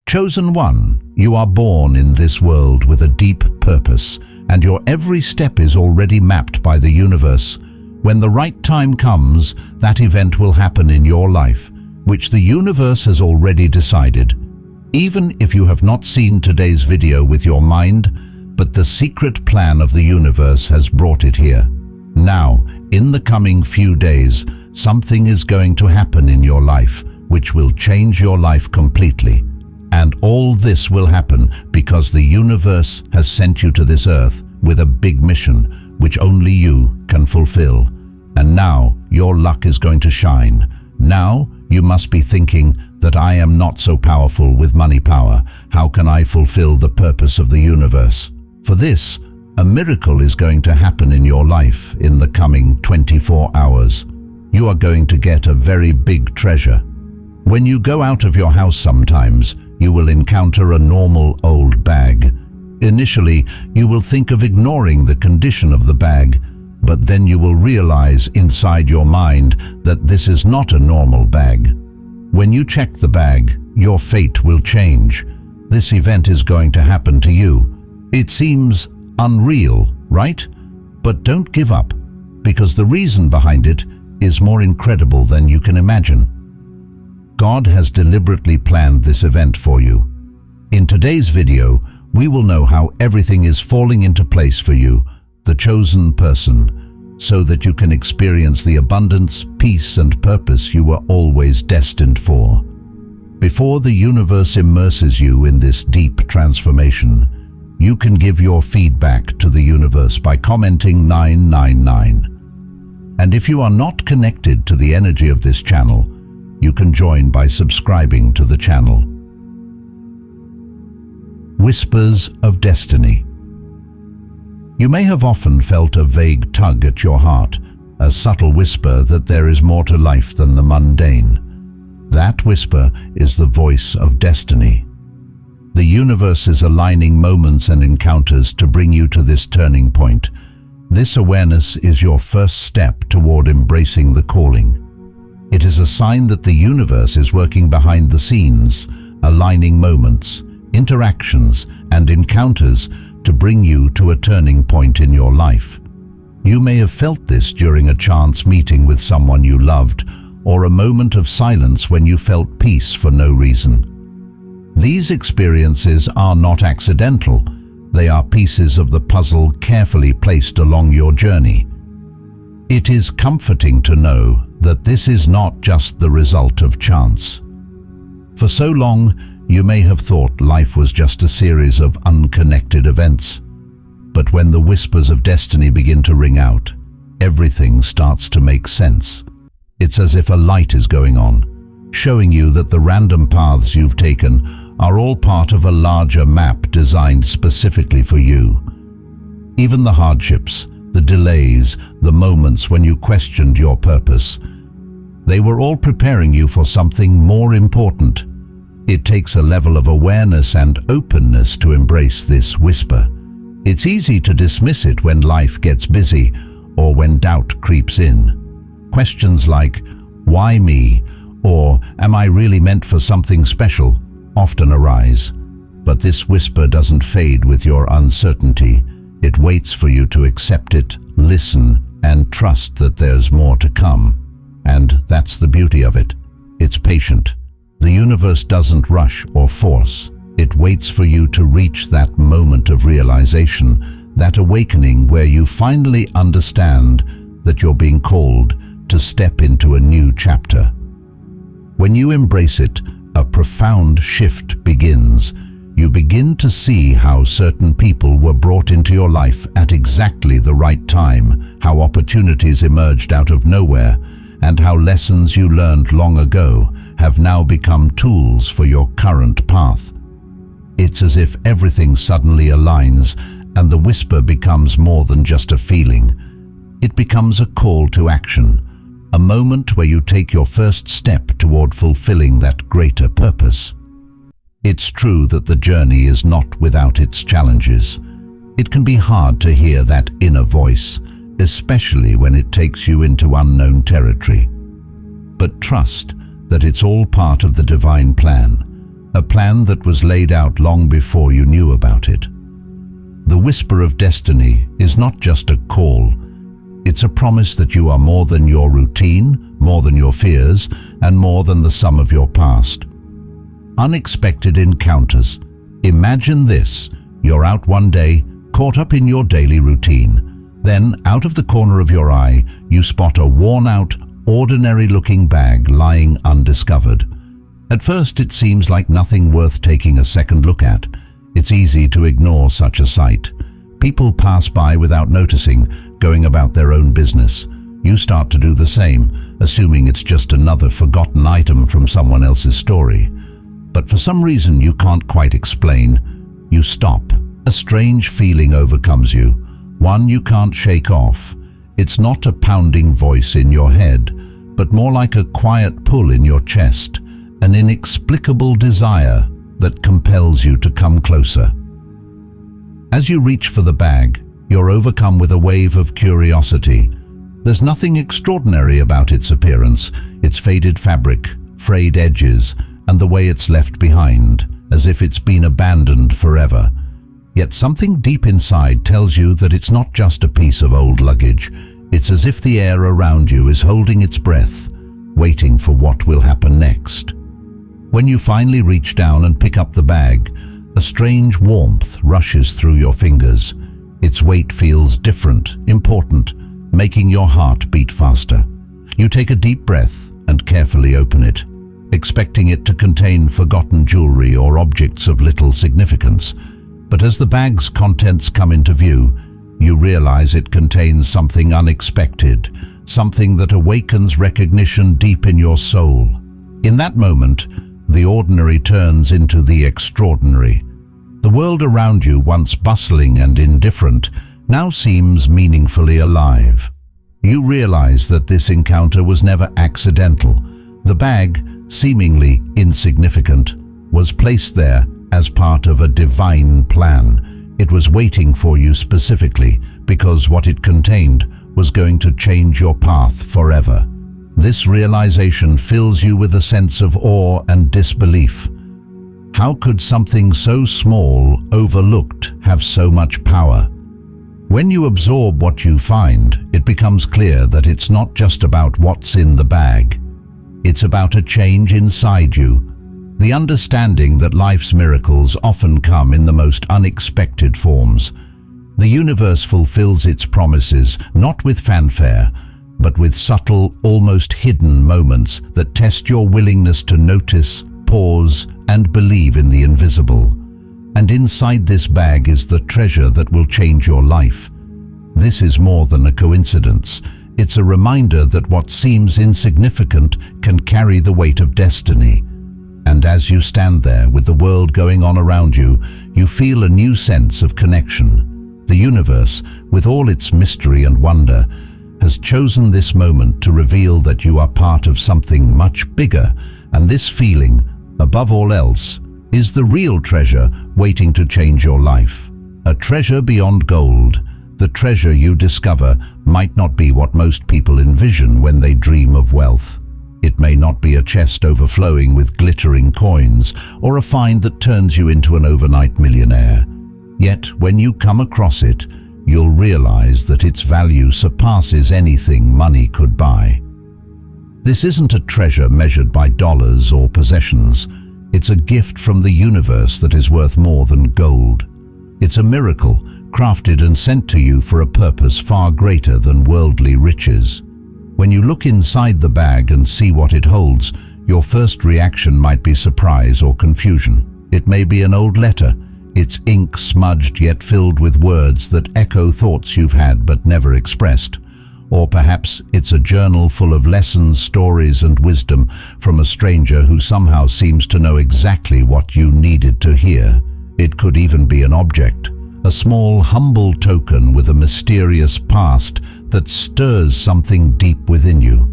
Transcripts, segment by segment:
Chosen one, you are born in this world with a deep purpose, and your every step is already mapped by the universe. When the right time comes, that event will happen in your life, which the universe has already decided. Even if you have not seen today's video with your mind, but the secret plan of the universe has brought it here. Now, in the coming few days, something is going to happen in your life, which will change your life completely. And all this will happen because the universe has sent you to this earth with a big mission, which only you can fulfill. And now your luck is going to shine. Now you must be thinking that I am not so powerful with money power. How can I fulfill the purpose of the universe? For this, a miracle is going to happen in your life in the coming 24 hours. You are going to get a very big treasure. When you go out of your house sometimes, you will encounter a normal old bag. Initially, you will think of ignoring the condition of the bag, but then you will realize inside your mind that this is not a normal bag. When you check the bag, your fate will change. This event is going to happen to you. It seems unreal, right? But don't give up, because the reason behind it is more incredible than you can imagine. God has deliberately planned this event for you. In today's video, we will know how everything is falling into place for you, the chosen person, so that you can experience the abundance, peace, and purpose you were always destined for. Before the universe immerses you in this deep transformation, you can give your feedback to the universe by commenting 999. And if you are not connected to the energy of this channel, you can join by subscribing to the channel. Whispers of Destiny. You may have often felt a vague tug at your heart, a subtle whisper that there is more to life than the mundane. That whisper is the voice of destiny. The universe is aligning moments and encounters to bring you to this turning point. This awareness is your first step toward embracing the calling. It is a sign that the universe is working behind the scenes, aligning moments, interactions, and encounters to bring you to a turning point in your life. You may have felt this during a chance meeting with someone you loved, or a moment of silence when you felt peace for no reason. These experiences are not accidental. They are pieces of the puzzle carefully placed along your journey. It is comforting to know that this is not just the result of chance. For so long, you may have thought life was just a series of unconnected events. But when the whispers of destiny begin to ring out, everything starts to make sense. It's as if a light is going on, showing you that the random paths you've taken are all part of a larger map designed specifically for you. Even the hardships, the delays, the moments when you questioned your purpose, they were all preparing you for something more important. It takes a level of awareness and openness to embrace this whisper. It's easy to dismiss it when life gets busy or when doubt creeps in. Questions like, why me? Or, am I really meant for something special? Often arise. But this whisper doesn't fade with your uncertainty. It waits for you to accept it, listen, and trust that there's more to come. And that's the beauty of it. It's patient. The universe doesn't rush or force. It waits for you to reach that moment of realization, that awakening where you finally understand that you're being called to step into a new chapter. When you embrace it, a profound shift begins. You begin to see how certain people were brought into your life at exactly the right time, how opportunities emerged out of nowhere, and how lessons you learned long ago have now become tools for your current path. It's as if everything suddenly aligns and the whisper becomes more than just a feeling. It becomes a call to action, a moment where you take your first step toward fulfilling that greater purpose. It's true that the journey is not without its challenges. It can be hard to hear that inner voice, especially when it takes you into unknown territory. But trust that it's all part of the divine plan. a plan that was laid out long before you knew about it. The whisper of destiny is not just a call. It's a promise that you are more than your routine, more than your fears, and more than the sum of your past. Unexpected encounters. Imagine this. You're out one day, caught up in your daily routine. Then, out of the corner of your eye, you spot a worn-out, ordinary-looking bag lying undiscovered. At first, it seems like nothing worth taking a second look at. It's easy to ignore such a sight. People pass by without noticing, going about their own business. You start to do the same, assuming it's just another forgotten item from someone else's story. But for some reason you can't quite explain, you stop. A strange feeling overcomes you, one you can't shake off. It's not a pounding voice in your head, but more like a quiet pull in your chest, an inexplicable desire that compels you to come closer. As you reach for the bag, you're overcome with a wave of curiosity. There's nothing extraordinary about its appearance, its faded fabric, frayed edges, and the way it's left behind, as if it's been abandoned forever. Yet something deep inside tells you that it's not just a piece of old luggage. It's as if the air around you is holding its breath, waiting for what will happen next. When you finally reach down and pick up the bag, a strange warmth rushes through your fingers. Its weight feels different, important, making your heart beat faster. You take a deep breath and carefully open it, expecting it to contain forgotten jewelry or objects of little significance. But as the bag's contents come into view, you realize it contains something unexpected, something that awakens recognition deep in your soul. In that moment, the ordinary turns into the extraordinary. The world around you, once bustling and indifferent, now seems meaningfully alive. You realize that this encounter was never accidental. The bag, seemingly insignificant, was placed there as part of a divine plan. It was waiting for you specifically because what it contained was going to change your path forever. This realization fills you with a sense of awe and disbelief. How could something so small, overlooked, have so much power? When you absorb what you find, it becomes clear that it's not just about what's in the bag. It's about a change inside you, the understanding that life's miracles often come in the most unexpected forms. The universe fulfills its promises, not with fanfare, but with subtle, almost hidden moments that test your willingness to notice, pause, and believe in the invisible. And inside this bag is the treasure that will change your life. This is more than a coincidence. It's a reminder that what seems insignificant can carry the weight of destiny. And as you stand there with the world going on around you, you feel a new sense of connection. The universe, with all its mystery and wonder, has chosen this moment to reveal that you are part of something much bigger, and this feeling, above all else, is the real treasure waiting to change your life. A treasure beyond gold. The treasure you discover might not be what most people envision when they dream of wealth. It may not be a chest overflowing with glittering coins or a find that turns you into an overnight millionaire. Yet, when you come across it, you'll realize that its value surpasses anything money could buy. This isn't a treasure measured by dollars or possessions. It's a gift from the universe that is worth more than gold. It's a miracle, crafted and sent to you for a purpose far greater than worldly riches. When you look inside the bag and see what it holds, your first reaction might be surprise or confusion. It may be an old letter, its ink smudged yet filled with words that echo thoughts you've had but never expressed. Or perhaps it's a journal full of lessons, stories, and wisdom from a stranger who somehow seems to know exactly what you needed to hear. It could even be an object, a small, humble token with a mysterious past that stirs something deep within you.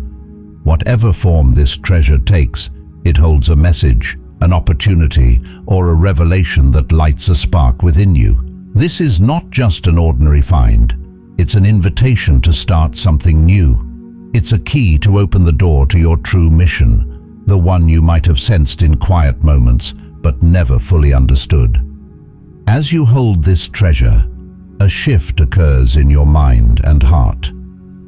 Whatever form this treasure takes, it holds a message, an opportunity, or a revelation that lights a spark within you. This is not just an ordinary find. It's an invitation to start something new. It's a key to open the door to your true mission, the one you might have sensed in quiet moments, but never fully understood. As you hold this treasure, a shift occurs in your mind and heart.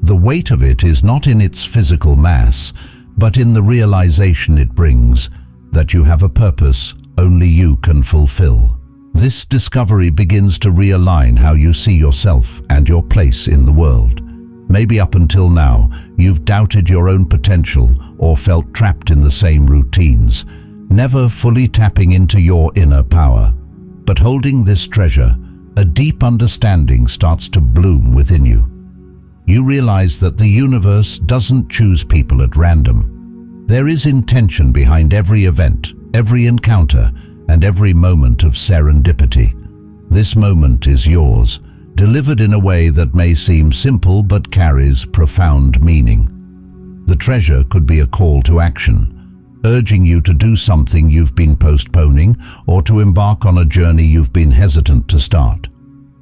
The weight of it is not in its physical mass, but in the realization it brings that you have a purpose only you can fulfill. This discovery begins to realign how you see yourself and your place in the world. Maybe up until now, you've doubted your own potential or felt trapped in the same routines, never fully tapping into your inner power. But holding this treasure, a deep understanding starts to bloom within you. You realize that the universe doesn't choose people at random. There is intention behind every event, every encounter, and every moment of serendipity. This moment is yours, delivered in a way that may seem simple but carries profound meaning. The treasure could be a call to action, urging you to do something you've been postponing or to embark on a journey you've been hesitant to start.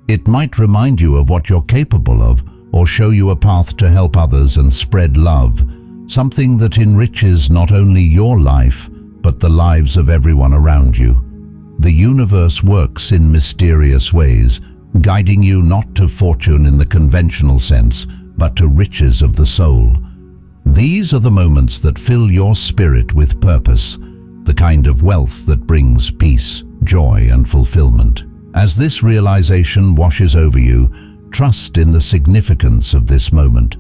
It might remind you of what you're capable of or show you a path to help others and spread love, something that enriches not only your life, but the lives of everyone around you. The universe works in mysterious ways, guiding you not to fortune in the conventional sense, but to riches of the soul. These are the moments that fill your spirit with purpose, the kind of wealth that brings peace, joy, and fulfillment. As this realization washes over you, trust in the significance of this moment.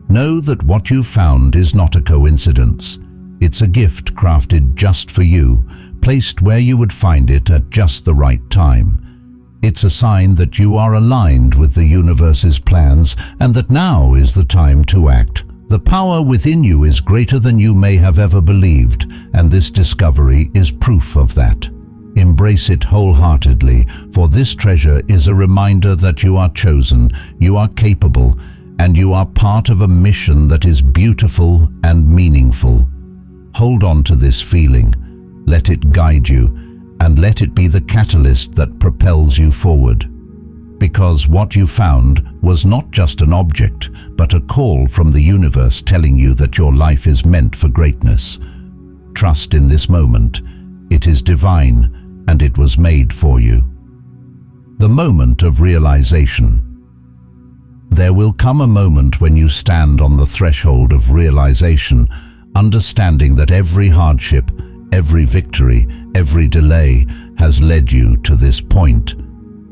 Know that what you've found is not a coincidence. It's a gift crafted just for you, placed where you would find it at just the right time. It's a sign that you are aligned with the universe's plans and that now is the time to act. The power within you is greater than you may have ever believed, and this discovery is proof of that. Embrace it wholeheartedly, for this treasure is a reminder that you are chosen, you are capable, and you are part of a mission that is beautiful and meaningful. Hold on to this feeling, let it guide you, and let it be the catalyst that propels you forward. Because what you found was not just an object, but a call from the universe telling you that your life is meant for greatness. Trust in this moment. It is divine, and it was made for you. The moment of realization. There will come a moment when you stand on the threshold of realization, understanding that every hardship, every victory, every delay has led you to this point.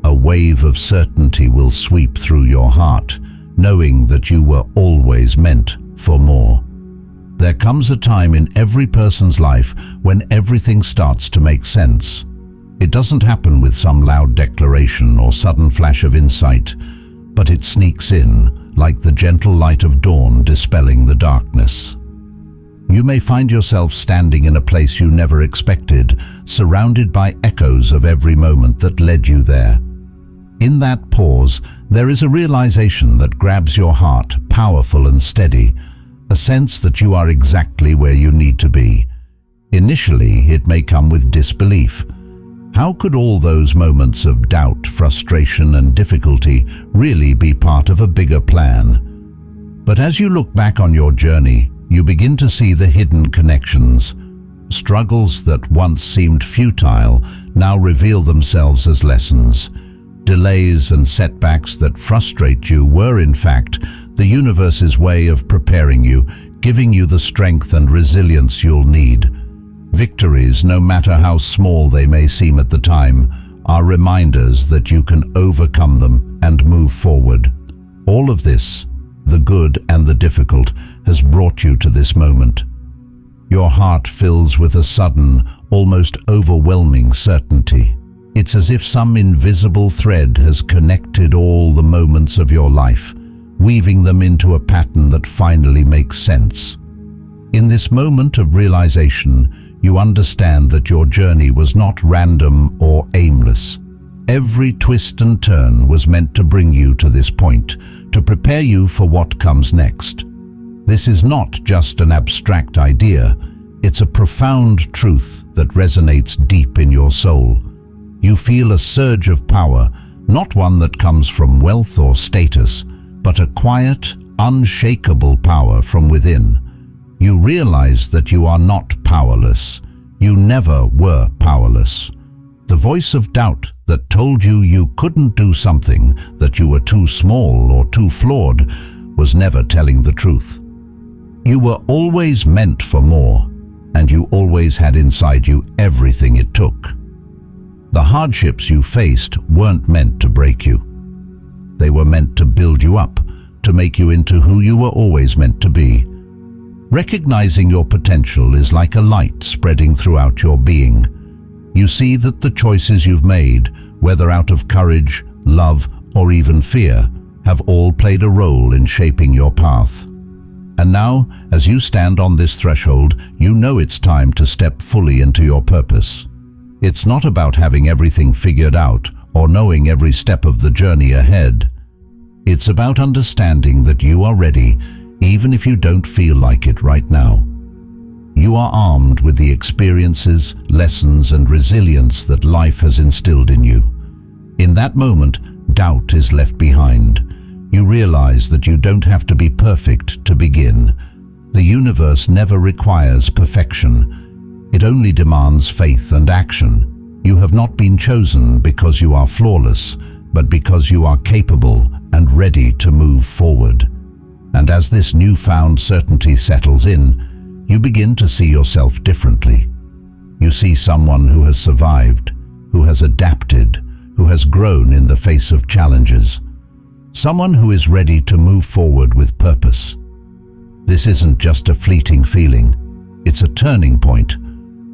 A wave of certainty will sweep through your heart, knowing that you were always meant for more. There comes a time in every person's life when everything starts to make sense. It doesn't happen with some loud declaration or sudden flash of insight, but it sneaks in, like the gentle light of dawn dispelling the darkness. You may find yourself standing in a place you never expected, surrounded by echoes of every moment that led you there. In that pause, there is a realization that grabs your heart, powerful and steady, a sense that you are exactly where you need to be. Initially, it may come with disbelief. How could all those moments of doubt, frustration, and difficulty really be part of a bigger plan? But as you look back on your journey, you begin to see the hidden connections. Struggles that once seemed futile now reveal themselves as lessons. Delays and setbacks that frustrate you were, in fact, the universe's way of preparing you, giving you the strength and resilience you'll need. Victories, no matter how small they may seem at the time, are reminders that you can overcome them and move forward. All of this, the good and the difficult, has brought you to this moment. Your heart fills with a sudden, almost overwhelming certainty. It's as if some invisible thread has connected all the moments of your life, weaving them into a pattern that finally makes sense. In this moment of realization, you understand that your journey was not random or aimless. Every twist and turn was meant to bring you to this point, to prepare you for what comes next. This is not just an abstract idea, it's a profound truth that resonates deep in your soul. You feel a surge of power, not one that comes from wealth or status, but a quiet, unshakable power from within. You realize that you are not powerless. You never were powerless. The voice of doubt that told you you couldn't do something, that you were too small or too flawed, was never telling the truth. You were always meant for more, and you always had inside you everything it took. The hardships you faced weren't meant to break you. They were meant to build you up, to make you into who you were always meant to be. Recognizing your potential is like a light spreading throughout your being. You see that the choices you've made, whether out of courage, love, or even fear, have all played a role in shaping your path. And now, as you stand on this threshold, you know it's time to step fully into your purpose. It's not about having everything figured out or knowing every step of the journey ahead. It's about understanding that you are ready, even if you don't feel like it right now. You are armed with the experiences, lessons, and resilience that life has instilled in you. In that moment, doubt is left behind. You realize that you don't have to be perfect to begin. The universe never requires perfection. It only demands faith and action. You have not been chosen because you are flawless, but because you are capable and ready to move forward. And as this newfound certainty settles in, you begin to see yourself differently. You see someone who has survived, who has adapted, who has grown in the face of challenges. Someone who is ready to move forward with purpose. This isn't just a fleeting feeling. It's a turning point.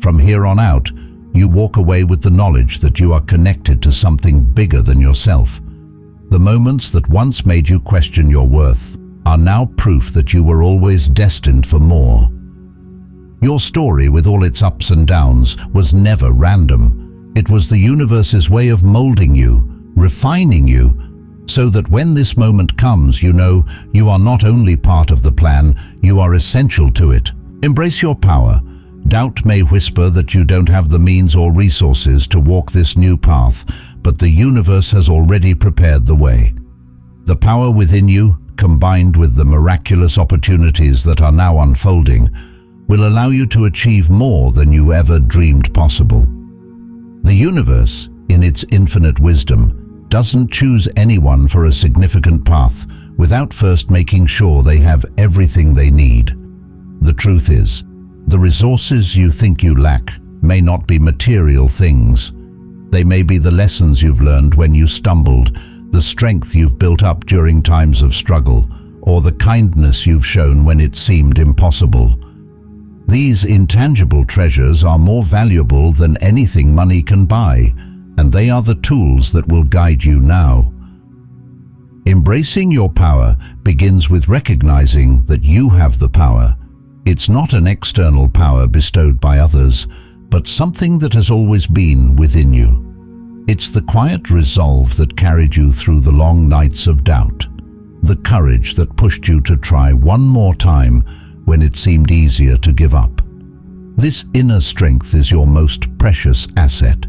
From here on out, you walk away with the knowledge that you are connected to something bigger than yourself. The moments that once made you question your worth are now proof that you were always destined for more. Your story, with all its ups and downs, was never random. It was the universe's way of molding you, refining you, so that when this moment comes, you know you are not only part of the plan, you are essential to it. Embrace your power. Doubt may whisper that you don't have the means or resources to walk this new path, but the universe has already prepared the way. The power within you, combined with the miraculous opportunities that are now unfolding, will allow you to achieve more than you ever dreamed possible. The universe, in its infinite wisdom, doesn't choose anyone for a significant path without first making sure they have everything they need. The truth is, the resources you think you lack may not be material things. They may be the lessons you've learned when you stumbled, the strength you've built up during times of struggle, or the kindness you've shown when it seemed impossible. These intangible treasures are more valuable than anything money can buy, and they are the tools that will guide you now. Embracing your power begins with recognizing that you have the power. It's not an external power bestowed by others, but something that has always been within you. It's the quiet resolve that carried you through the long nights of doubt, the courage that pushed you to try one more time when it seemed easier to give up. This inner strength is your most precious asset.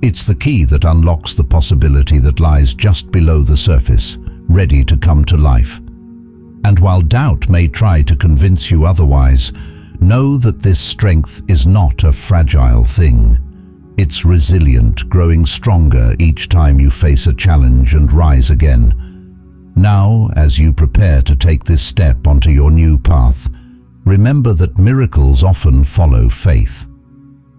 It's the key that unlocks the possibility that lies just below the surface, ready to come to life. And while doubt may try to convince you otherwise, know that this strength is not a fragile thing. It's resilient, growing stronger each time you face a challenge and rise again. Now, as you prepare to take this step onto your new path, remember that miracles often follow faith.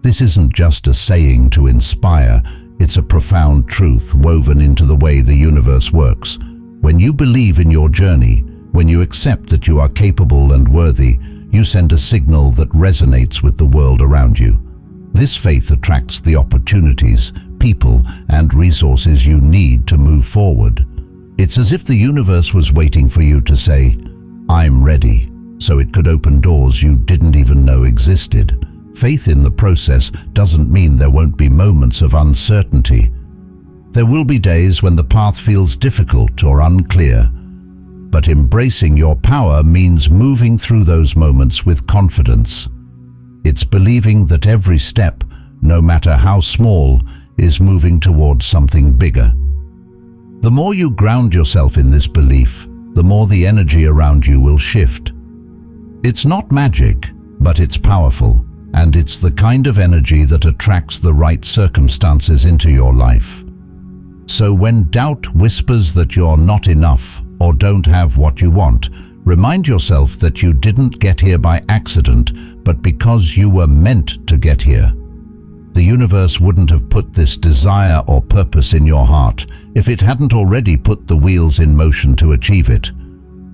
This isn't just a saying to inspire, it's a profound truth woven into the way the universe works. When you believe in your journey, when you accept that you are capable and worthy, you send a signal that resonates with the world around you. This faith attracts the opportunities, people, and resources you need to move forward. It's as if the universe was waiting for you to say, "I'm ready," so it could open doors you didn't even know existed. Faith in the process doesn't mean there won't be moments of uncertainty. There will be days when the path feels difficult or unclear, but embracing your power means moving through those moments with confidence. It's believing that every step, no matter how small, is moving towards something bigger. The more you ground yourself in this belief, the more the energy around you will shift. It's not magic, but it's powerful, and it's the kind of energy that attracts the right circumstances into your life. So when doubt whispers that you're not enough or don't have what you want, remind yourself that you didn't get here by accident, but because you were meant to get here. The universe wouldn't have put this desire or purpose in your heart if it hadn't already put the wheels in motion to achieve it.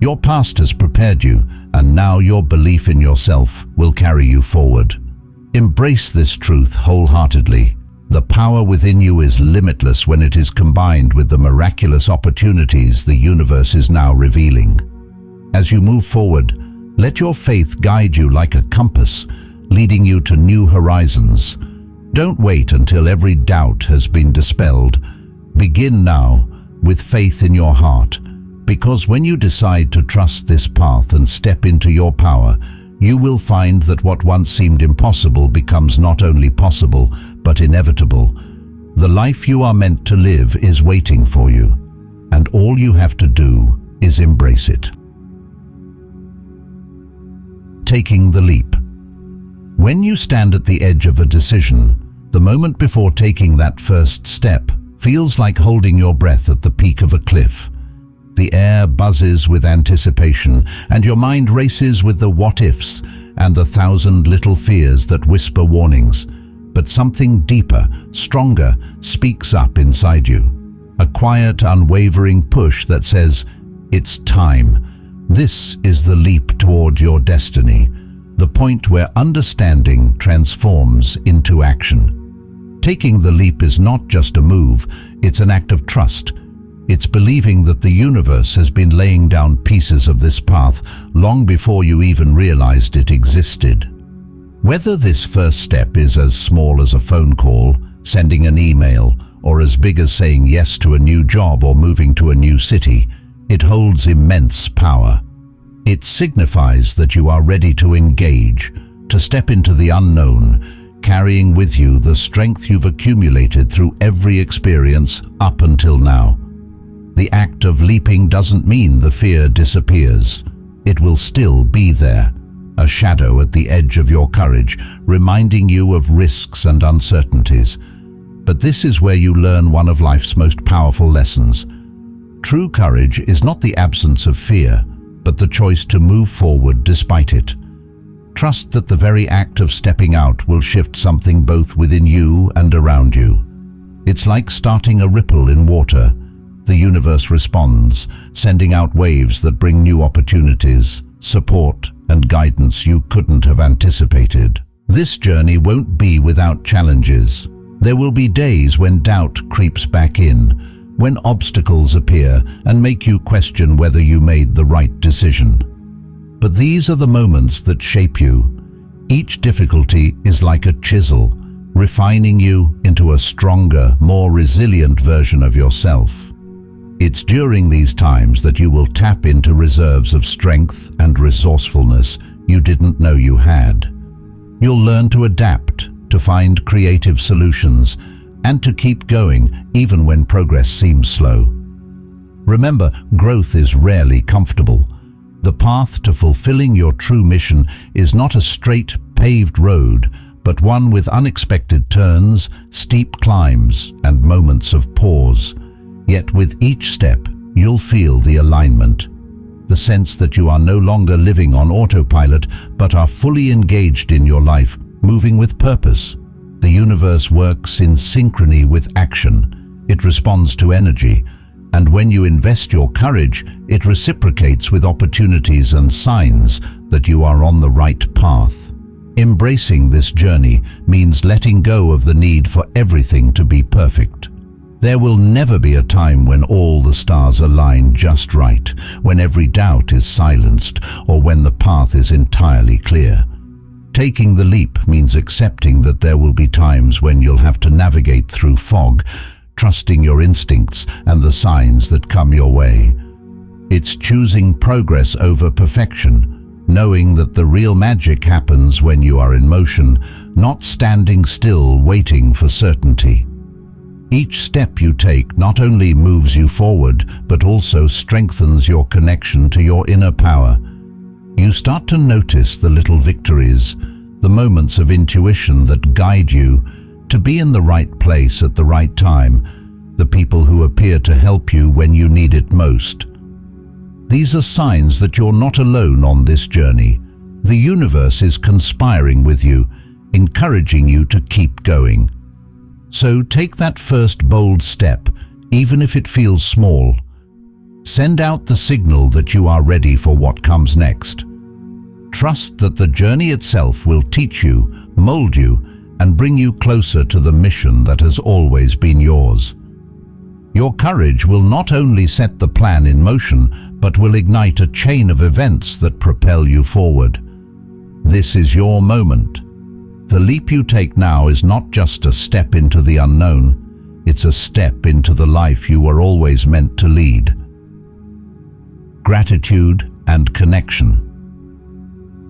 Your past has prepared you, and now your belief in yourself will carry you forward. Embrace this truth wholeheartedly. The power within you is limitless when it is combined with the miraculous opportunities the universe is now revealing. As you move forward, let your faith guide you like a compass, leading you to new horizons. Don't wait until every doubt has been dispelled. Begin now with faith in your heart, because when you decide to trust this path and step into your power, you will find that what once seemed impossible becomes not only possible, but inevitable. The life you are meant to live is waiting for you, and all you have to do is embrace it. Taking the leap. When you stand at the edge of a decision, the moment before taking that first step feels like holding your breath at the peak of a cliff. The air buzzes with anticipation, and your mind races with the what-ifs and the thousand little fears that whisper warnings. But something deeper, stronger, speaks up inside you. A quiet, unwavering push that says, "It's time." This is the leap toward your destiny, the point where understanding transforms into action. Taking the leap is not just a move, it's an act of trust. It's believing that the universe has been laying down pieces of this path long before you even realized it existed. Whether this first step is as small as a phone call, sending an email, or as big as saying yes to a new job or moving to a new city, it holds immense power. It signifies that you are ready to engage, to step into the unknown, carrying with you the strength you've accumulated through every experience up until now. The act of leaping doesn't mean the fear disappears. It will still be there, a shadow at the edge of your courage, reminding you of risks and uncertainties. But this is where you learn one of life's most powerful lessons. True courage is not the absence of fear, but the choice to move forward despite it. Trust that the very act of stepping out will shift something both within you and around you. It's like starting a ripple in water. The universe responds, sending out waves that bring new opportunities, support, and guidance you couldn't have anticipated. This journey won't be without challenges. There will be days when doubt creeps back in, when obstacles appear and make you question whether you made the right decision. But these are the moments that shape you. Each difficulty is like a chisel, refining you into a stronger, more resilient version of yourself. It's during these times that you will tap into reserves of strength and resourcefulness you didn't know you had. You'll learn to adapt, to find creative solutions, and to keep going even when progress seems slow. Remember, growth is rarely comfortable. The path to fulfilling your true mission is not a straight, paved road, but one with unexpected turns, steep climbs, and moments of pause. Yet with each step, you'll feel the alignment, the sense that you are no longer living on autopilot, but are fully engaged in your life, moving with purpose. The universe works in synchrony with action. It responds to energy, and when you invest your courage, it reciprocates with opportunities and signs that you are on the right path. Embracing this journey means letting go of the need for everything to be perfect. There will never be a time when all the stars align just right, when every doubt is silenced, or when the path is entirely clear. Taking the leap means accepting that there will be times when you'll have to navigate through fog, trusting your instincts and the signs that come your way. It's choosing progress over perfection, knowing that the real magic happens when you are in motion, not standing still waiting for certainty. Each step you take not only moves you forward, but also strengthens your connection to your inner power. You start to notice the little victories, the moments of intuition that guide you to be in the right place at the right time, the people who appear to help you when you need it most. These are signs that you're not alone on this journey. The universe is conspiring with you, encouraging you to keep going. So take that first bold step, even if it feels small. Send out the signal that you are ready for what comes next. Trust that the journey itself will teach you, mold you, and bring you closer to the mission that has always been yours. Your courage will not only set the plan in motion, but will ignite a chain of events that propel you forward. This is your moment. The leap you take now is not just a step into the unknown, it's a step into the life you were always meant to lead. Gratitude and connection.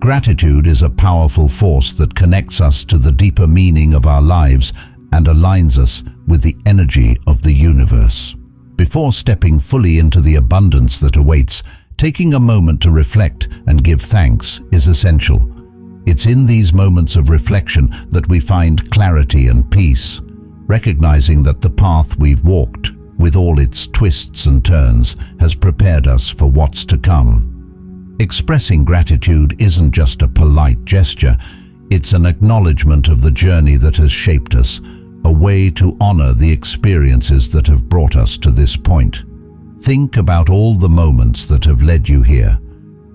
Gratitude is a powerful force that connects us to the deeper meaning of our lives and aligns us with the energy of the universe. Before stepping fully into the abundance that awaits, taking a moment to reflect and give thanks is essential. It's in these moments of reflection that we find clarity and peace, recognizing that the path we've walked, with all its twists and turns, has prepared us for what's to come. Expressing gratitude isn't just a polite gesture, it's an acknowledgement of the journey that has shaped us, a way to honor the experiences that have brought us to this point. Think about all the moments that have led you here,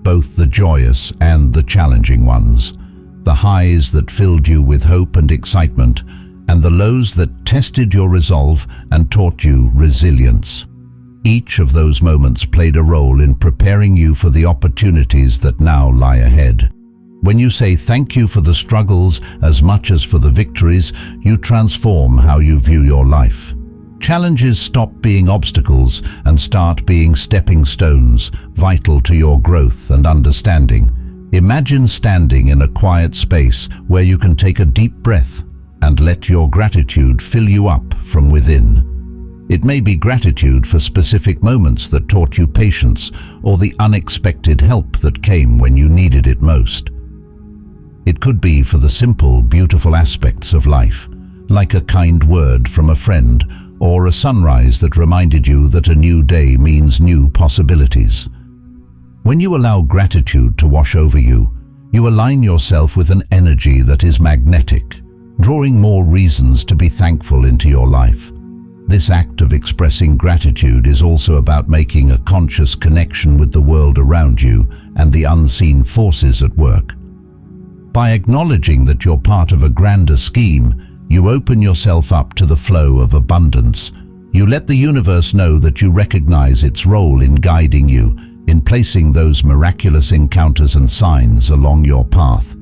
both the joyous and the challenging ones, the highs that filled you with hope and excitement, and the lows that tested your resolve and taught you resilience. Each of those moments played a role in preparing you for the opportunities that now lie ahead. When you say thank you for the struggles as much as for the victories, you transform how you view your life. Challenges stop being obstacles and start being stepping stones, vital to your growth and understanding. Imagine standing in a quiet space where you can take a deep breath and let your gratitude fill you up from within. It may be gratitude for specific moments that taught you patience or the unexpected help that came when you needed it most. It could be for the simple, beautiful aspects of life, like a kind word from a friend or a sunrise that reminded you that a new day means new possibilities. When you allow gratitude to wash over you, you align yourself with an energy that is magnetic, drawing more reasons to be thankful into your life. This act of expressing gratitude is also about making a conscious connection with the world around you and the unseen forces at work. By acknowledging that you're part of a grander scheme, you open yourself up to the flow of abundance. You let the universe know that you recognize its role in guiding you, in placing those miraculous encounters and signs along your path.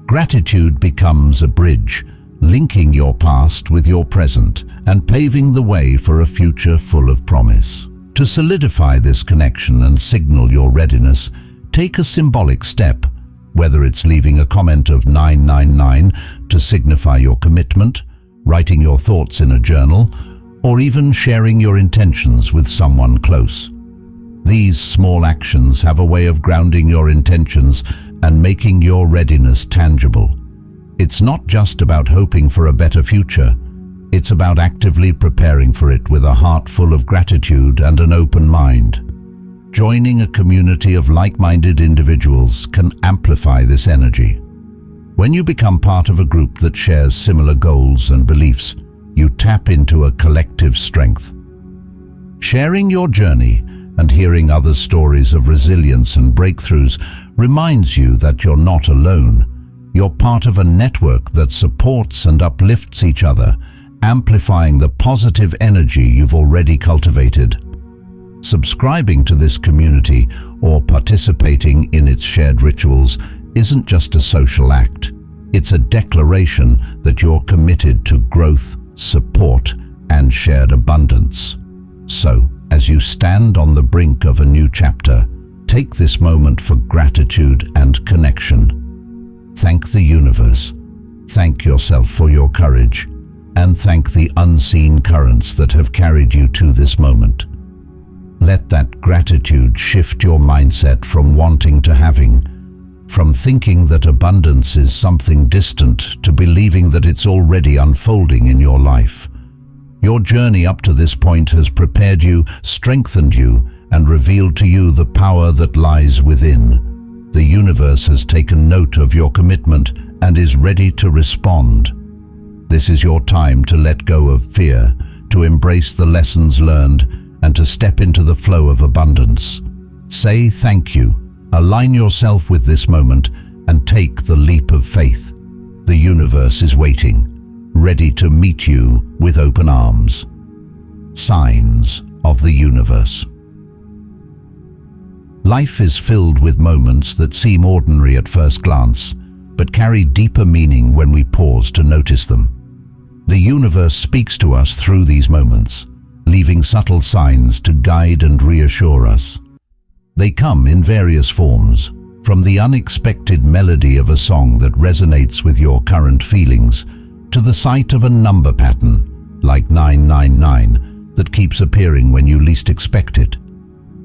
Gratitude becomes a bridge, linking your past with your present and paving the way for a future full of promise. To solidify this connection and signal your readiness, take a symbolic step, whether it's leaving a comment of 999 to signify your commitment, writing your thoughts in a journal, or even sharing your intentions with someone close. These small actions have a way of grounding your intentions and making your readiness tangible. It's not just about hoping for a better future. It's about actively preparing for it with a heart full of gratitude and an open mind. Joining a community of like-minded individuals can amplify this energy. When you become part of a group that shares similar goals and beliefs, you tap into a collective strength. Sharing your journey and hearing others' stories of resilience and breakthroughs reminds you that you're not alone. You're part of a network that supports and uplifts each other, amplifying the positive energy you've already cultivated. Subscribing to this community or participating in its shared rituals isn't just a social act. It's a declaration that you're committed to growth, support, and shared abundance. So, as you stand on the brink of a new chapter, take this moment for gratitude and connection. Thank the universe, thank yourself for your courage, and thank the unseen currents that have carried you to this moment. Let that gratitude shift your mindset from wanting to having. From thinking that abundance is something distant to believing that it's already unfolding in your life. Your journey up to this point has prepared you, strengthened you, and revealed to you the power that lies within. The universe has taken note of your commitment and is ready to respond. This is your time to let go of fear, to embrace the lessons learned, and to step into the flow of abundance. Say thank you, align yourself with this moment, and take the leap of faith. The universe is waiting, ready to meet you with open arms. Signs of the universe. Life is filled with moments that seem ordinary at first glance, but carry deeper meaning when we pause to notice them. The universe speaks to us through these moments, leaving subtle signs to guide and reassure us. They come in various forms, from the unexpected melody of a song that resonates with your current feelings, to the sight of a number pattern, like 999, that keeps appearing when you least expect it.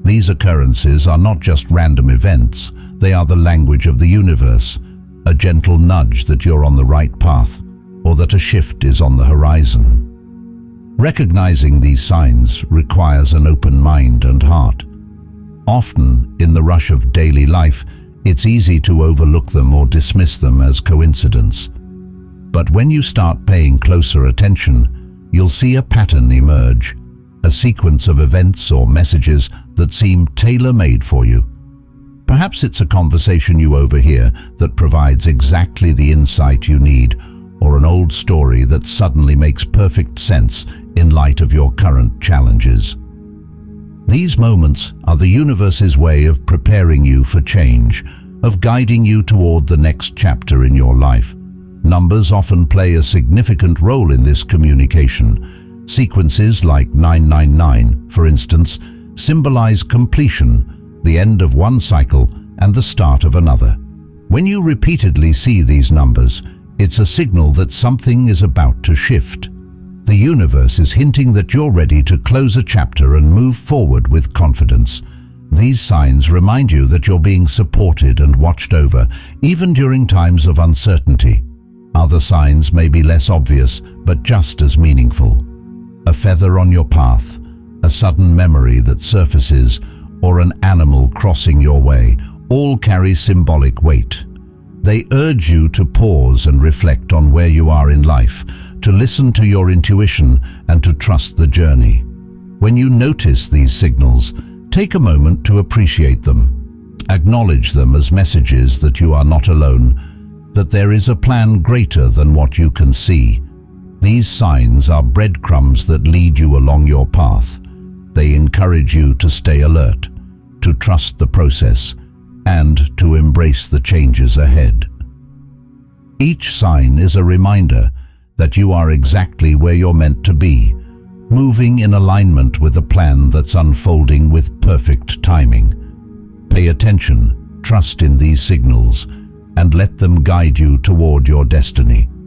These occurrences are not just random events, they are the language of the universe, a gentle nudge that you're on the right path, or that a shift is on the horizon. Recognizing these signs requires an open mind and heart. Often, in the rush of daily life, it's easy to overlook them or dismiss them as coincidence. But when you start paying closer attention, you'll see a pattern emerge, a sequence of events or messages that seem tailor-made for you. Perhaps it's a conversation you overhear that provides exactly the insight you need, or an old story that suddenly makes perfect sense in light of your current challenges. These moments are the universe's way of preparing you for change, of guiding you toward the next chapter in your life. Numbers often play a significant role in this communication. Sequences like 999, for instance, symbolize completion, the end of one cycle and the start of another. When you repeatedly see these numbers, it's a signal that something is about to shift. The universe is hinting that you're ready to close a chapter and move forward with confidence. These signs remind you that you're being supported and watched over, even during times of uncertainty. Other signs may be less obvious, but just as meaningful. A feather on your path, a sudden memory that surfaces, or an animal crossing your way, all carry symbolic weight. They urge you to pause and reflect on where you are in life, to listen to your intuition and to trust the journey. When you notice these signals, take a moment to appreciate them. Acknowledge them as messages that you are not alone, that there is a plan greater than what you can see. These signs are breadcrumbs that lead you along your path. They encourage you to stay alert, to trust the process, and to embrace the changes ahead. Each sign is a reminder that you are exactly where you're meant to be, moving in alignment with a plan that's unfolding with perfect timing. Pay attention, trust in these signals, and let them guide you toward your destiny.